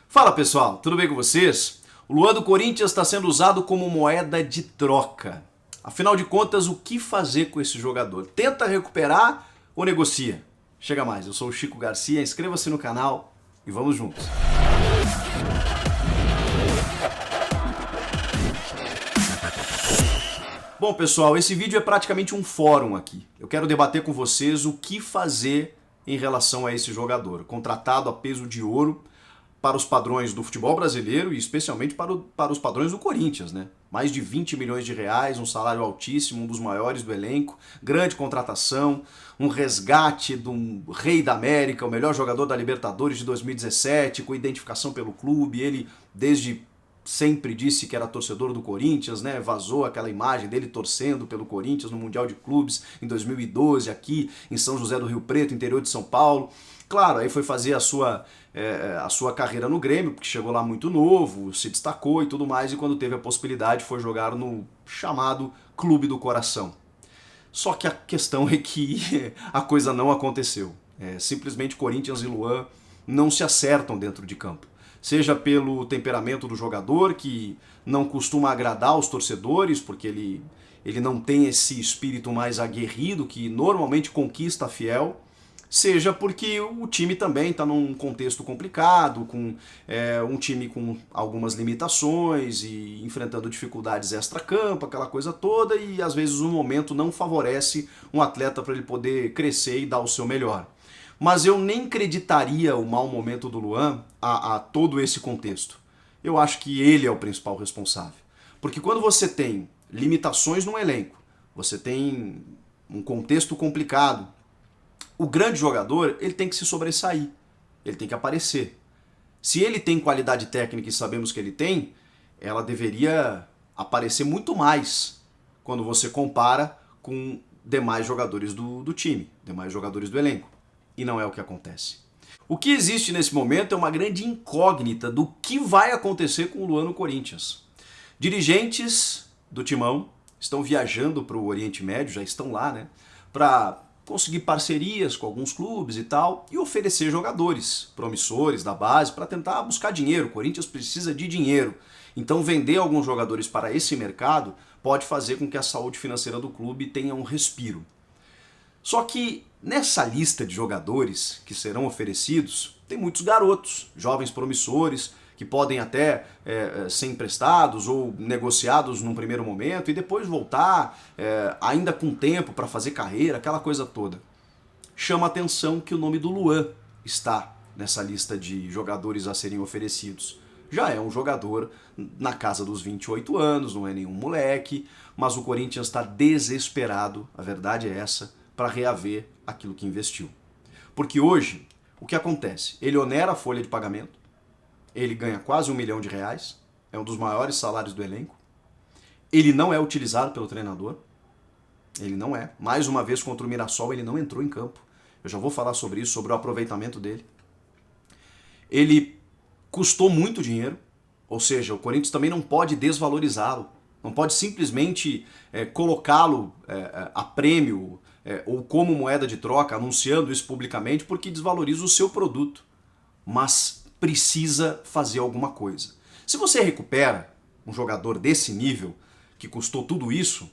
Fala pessoal, tudo bem com vocês? O Luan do Corinthians está sendo usado como moeda de troca. Afinal de contas, o que fazer com esse jogador? Tenta recuperar ou negocia? Chega mais, eu sou o Chico Garcia, inscreva-se no canal e vamos juntos. Bom pessoal, esse vídeo é praticamente um fórum aqui. Eu quero debater com vocês o que fazer em relação a esse jogador, contratado a peso de ouro para os padrões do futebol brasileiro e especialmente para os padrões do Corinthians, né? Mais de 20 milhões de reais, um salário altíssimo, um dos maiores do elenco, grande contratação, um resgate do Rei da América, o melhor jogador da Libertadores de 2017, com identificação pelo clube. Ele desde sempre disse que era torcedor do Corinthians, né? Vazou aquela imagem dele torcendo pelo Corinthians no Mundial de Clubes em 2012, aqui em São José do Rio Preto, interior de São Paulo. Claro, aí foi fazer a sua carreira no Grêmio, porque chegou lá muito novo, se destacou e tudo mais, e quando teve a possibilidade foi jogar no chamado Clube do Coração. Só que a questão é que a coisa não aconteceu. Simplesmente Corinthians e Luan não se acertam dentro de campo. Seja pelo temperamento do jogador, que não costuma agradar os torcedores, porque ele não tem esse espírito mais aguerrido que normalmente conquista a fiel, seja porque o time também está num contexto complicado, com um time com algumas limitações e enfrentando dificuldades extra-campo, aquela coisa toda, e às vezes o momento não favorece um atleta para ele poder crescer e dar o seu melhor. Mas eu nem acreditaria o mau momento do Luan a todo esse contexto. Eu acho que ele é o principal responsável. Porque quando você tem limitações no elenco, você tem um contexto complicado, o grande jogador, ele tem que se sobressair, ele tem que aparecer. Se ele tem qualidade técnica e sabemos que ele tem, ela deveria aparecer muito mais quando você compara com demais jogadores do time, demais jogadores do elenco. E não é o que acontece. O que existe nesse momento é uma grande incógnita do que vai acontecer com o Luan no Corinthians. Dirigentes do Timão estão viajando para o Oriente Médio, já estão lá, né, para conseguir parcerias com alguns clubes e tal, e oferecer jogadores promissores da base para tentar buscar dinheiro. O Corinthians precisa de dinheiro. Então vender alguns jogadores para esse mercado pode fazer com que a saúde financeira do clube tenha um respiro. Só que nessa lista de jogadores que serão oferecidos, tem muitos garotos, jovens promissores, que podem até ser emprestados ou negociados num primeiro momento e depois voltar ainda com tempo para fazer carreira, aquela coisa toda. Chama a atenção que o nome do Luan está nessa lista de jogadores a serem oferecidos. Já é um jogador na casa dos 28 anos, não é nenhum moleque, mas o Corinthians está desesperado, a verdade é essa, para reaver aquilo que investiu. Porque hoje, o que acontece? Ele onera a folha de pagamento, ele ganha quase R$1 milhão, é um dos maiores salários do elenco, ele não é utilizado pelo treinador, ele não é. Mais uma vez contra o Mirassol ele não entrou em campo, eu já vou falar sobre isso, sobre o aproveitamento dele. Ele custou muito dinheiro, ou seja, o Corinthians também não pode desvalorizá-lo, não pode simplesmente colocá-lo a prêmio ou como moeda de troca, anunciando isso publicamente, porque desvaloriza o seu produto. Mas precisa fazer alguma coisa. Se você recupera um jogador desse nível, que custou tudo isso,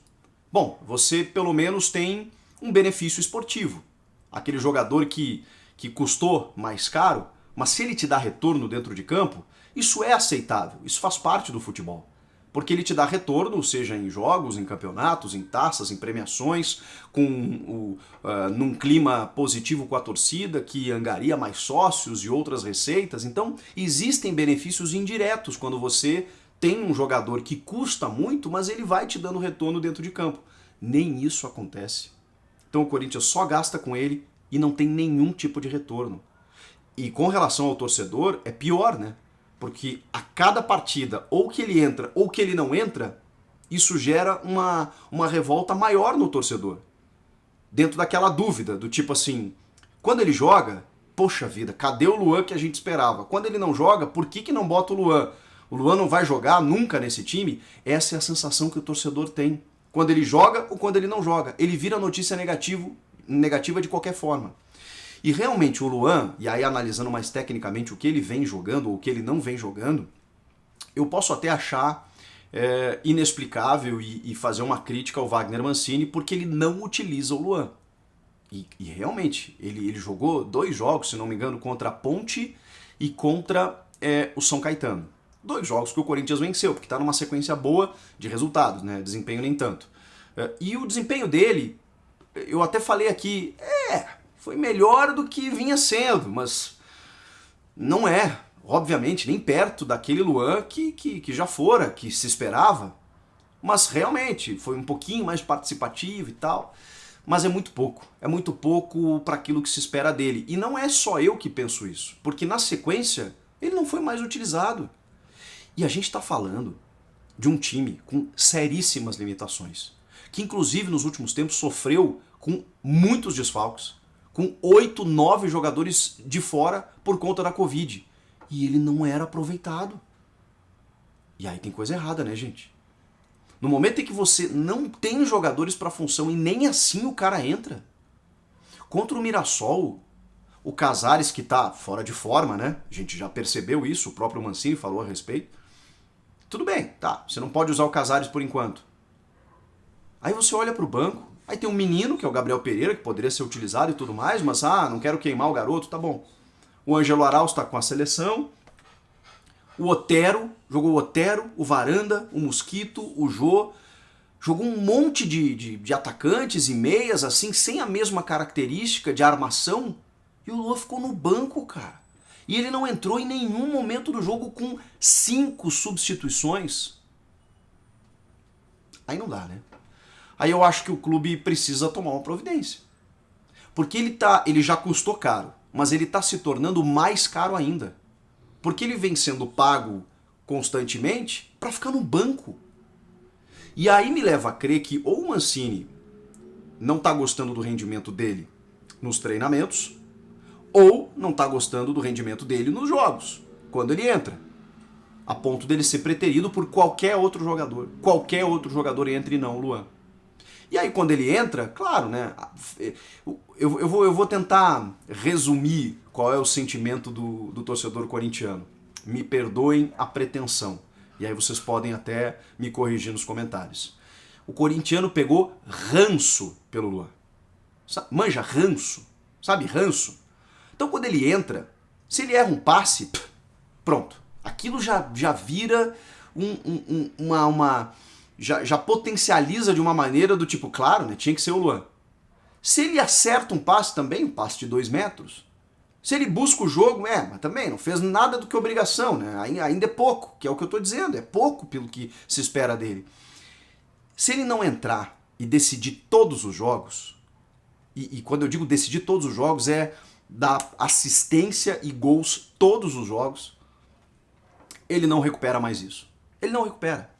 bom, você pelo menos tem um benefício esportivo. Aquele jogador que custou mais caro, mas se ele te dá retorno dentro de campo, isso é aceitável, isso faz parte do futebol. Porque ele te dá retorno, seja em jogos, em campeonatos, em taças, em premiações, num clima positivo com a torcida, que angaria mais sócios e outras receitas. Então, existem benefícios indiretos quando você tem um jogador que custa muito, mas ele vai te dando retorno dentro de campo. Nem isso acontece. Então o Corinthians só gasta com ele e não tem nenhum tipo de retorno. E com relação ao torcedor, é pior, né? Porque a cada partida, ou que ele entra ou que ele não entra, isso gera uma revolta maior no torcedor. Dentro daquela dúvida, do tipo assim, quando ele joga, poxa vida, cadê o Luan que a gente esperava? Quando ele não joga, por que não bota o Luan? O Luan não vai jogar nunca nesse time? Essa é a sensação que o torcedor tem. Quando ele joga ou quando ele não joga. Ele vira notícia negativa de qualquer forma. E realmente o Luan, e aí analisando mais tecnicamente o que ele vem jogando ou o que ele não vem jogando, eu posso até achar inexplicável e fazer uma crítica ao Wagner Mancini porque ele não utiliza o Luan. E realmente, ele jogou 2 jogos, se não me engano, contra a Ponte e contra o São Caetano. 2 jogos que o Corinthians venceu, porque está numa sequência boa de resultados, né? Desempenho nem tanto. E o desempenho dele, eu até falei aqui, foi melhor do que vinha sendo, mas não é, obviamente, nem perto daquele Luan que já fora, que se esperava. Mas realmente, foi um pouquinho mais participativo e tal. Mas é muito pouco para aquilo que se espera dele. E não é só eu que penso isso, porque na sequência ele não foi mais utilizado. E a gente está falando de um time com seríssimas limitações, que inclusive nos últimos tempos sofreu com muitos desfalques, com 8, 9 jogadores de fora por conta da Covid. E ele não era aproveitado. E aí tem coisa errada, né, gente? No momento em que você não tem jogadores para função e nem assim o cara entra. Contra o Mirassol, o Casares, que tá fora de forma, né? A gente já percebeu isso, o próprio Mancini falou a respeito. Tudo bem, tá, você não pode usar o Casares por enquanto. Aí você olha pro banco, aí tem um menino, que é o Gabriel Pereira, que poderia ser utilizado e tudo mais, mas não quero queimar o garoto, tá bom. O Ângelo Arauz tá com a seleção. O Otero, jogou o Otero, o Varanda, o Mosquito, o Jô. Jogou um monte de atacantes e meias, assim, sem a mesma característica de armação. E o Luan ficou no banco, cara. E ele não entrou em nenhum momento do jogo com 5 substituições. Aí não dá, né? Aí eu acho que o clube precisa tomar uma providência. Porque ele já custou caro, mas ele está se tornando mais caro ainda. Porque ele vem sendo pago constantemente para ficar no banco. E aí me leva a crer que ou o Mancini não está gostando do rendimento dele nos treinamentos, ou não está gostando do rendimento dele nos jogos, quando ele entra. A ponto dele ser preterido por qualquer outro jogador. Qualquer outro jogador entre e não o Luan. E aí quando ele entra, claro, né? Eu vou tentar resumir qual é o sentimento do torcedor corintiano. Me perdoem a pretensão. E aí vocês podem até me corrigir nos comentários. O corintiano pegou ranço pelo Luan. Manja ranço. Sabe ranço? Então quando ele entra, se ele erra um passe, pronto. Aquilo já vira já potencializa de uma maneira do tipo, claro, né, tinha que ser o Luan. Se ele acerta um passe também, um passe de 2 metros, se ele busca o jogo, mas também não fez nada do que obrigação, né? Ainda é pouco, que é o que eu estou dizendo, é pouco pelo que se espera dele. Se ele não entrar e decidir todos os jogos, e quando eu digo decidir todos os jogos, é dar assistência e gols todos os jogos, ele não recupera mais isso. Ele não recupera.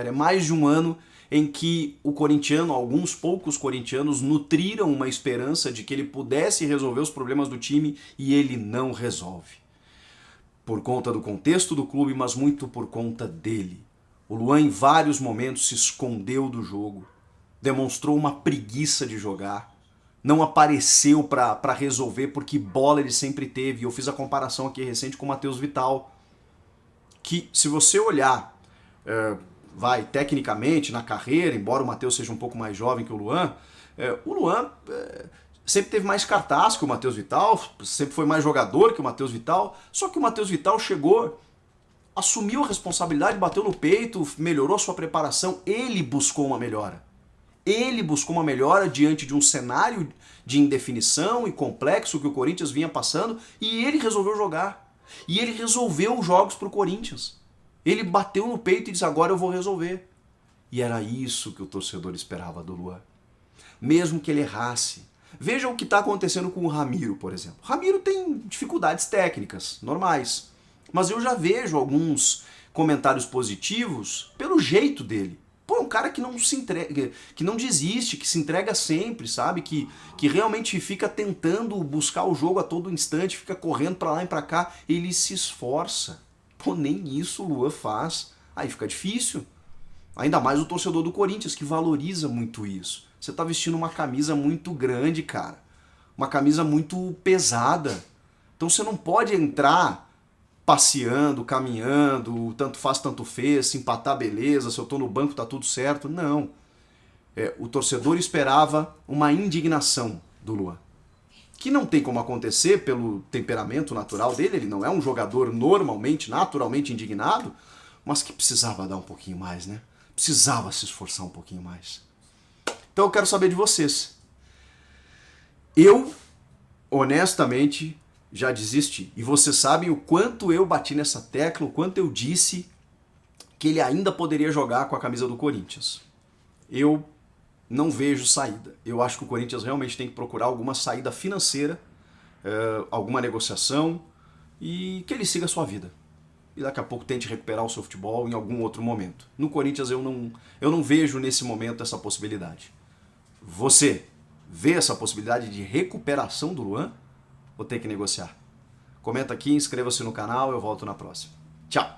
É mais de um ano em que o corintiano, alguns poucos corintianos, nutriram uma esperança de que ele pudesse resolver os problemas do time e ele não resolve. Por conta do contexto do clube, mas muito por conta dele. O Luan em vários momentos se escondeu do jogo, demonstrou uma preguiça de jogar, não apareceu para resolver porque bola ele sempre teve. Eu fiz a comparação aqui recente com o Matheus Vital, que se você olhar tecnicamente na carreira, embora o Matheus seja um pouco mais jovem que o Luan sempre teve mais cartaz que o Matheus Vital, sempre foi mais jogador que o Matheus Vital, só que o Matheus Vital chegou, assumiu a responsabilidade, bateu no peito, melhorou sua preparação, ele buscou uma melhora. Ele buscou uma melhora diante de um cenário de indefinição e complexo que o Corinthians vinha passando e ele resolveu jogar. E ele resolveu os jogos para o Corinthians. Ele bateu no peito e disse, agora eu vou resolver. E era isso que o torcedor esperava do Luan. Mesmo que ele errasse. Veja o que está acontecendo com o Ramiro, por exemplo. O Ramiro tem dificuldades técnicas, normais. Mas eu já vejo alguns comentários positivos pelo jeito dele. Pô, é um cara que não se entrega, que não desiste, que se entrega sempre, sabe? Que realmente fica tentando buscar o jogo a todo instante, fica correndo pra lá e pra cá. Ele se esforça. Pô, nem isso o Luan faz. Aí fica difícil. Ainda mais o torcedor do Corinthians, que valoriza muito isso. Você tá vestindo uma camisa muito grande, cara. uma camisa muito pesada. Então você não pode entrar passeando, caminhando, tanto faz, tanto fez, se empatar, beleza, se eu tô no banco tá tudo certo. Não. O torcedor esperava uma indignação do Luan, que não tem como acontecer pelo temperamento natural dele, ele não é um jogador normalmente, naturalmente indignado, mas que precisava dar um pouquinho mais, né? Precisava se esforçar um pouquinho mais. Então eu quero saber de vocês. Eu, honestamente, já desisti. E vocês sabem o quanto eu bati nessa tecla, o quanto eu disse que ele ainda poderia jogar com a camisa do Corinthians. Eu não vejo saída. Eu acho que o Corinthians realmente tem que procurar alguma saída financeira, alguma negociação, e que ele siga a sua vida. E daqui a pouco tente recuperar o seu futebol em algum outro momento. No Corinthians eu não vejo nesse momento essa possibilidade. Você vê essa possibilidade de recuperação do Luan ou tem que negociar? Comenta aqui, inscreva-se no canal, eu volto na próxima. Tchau!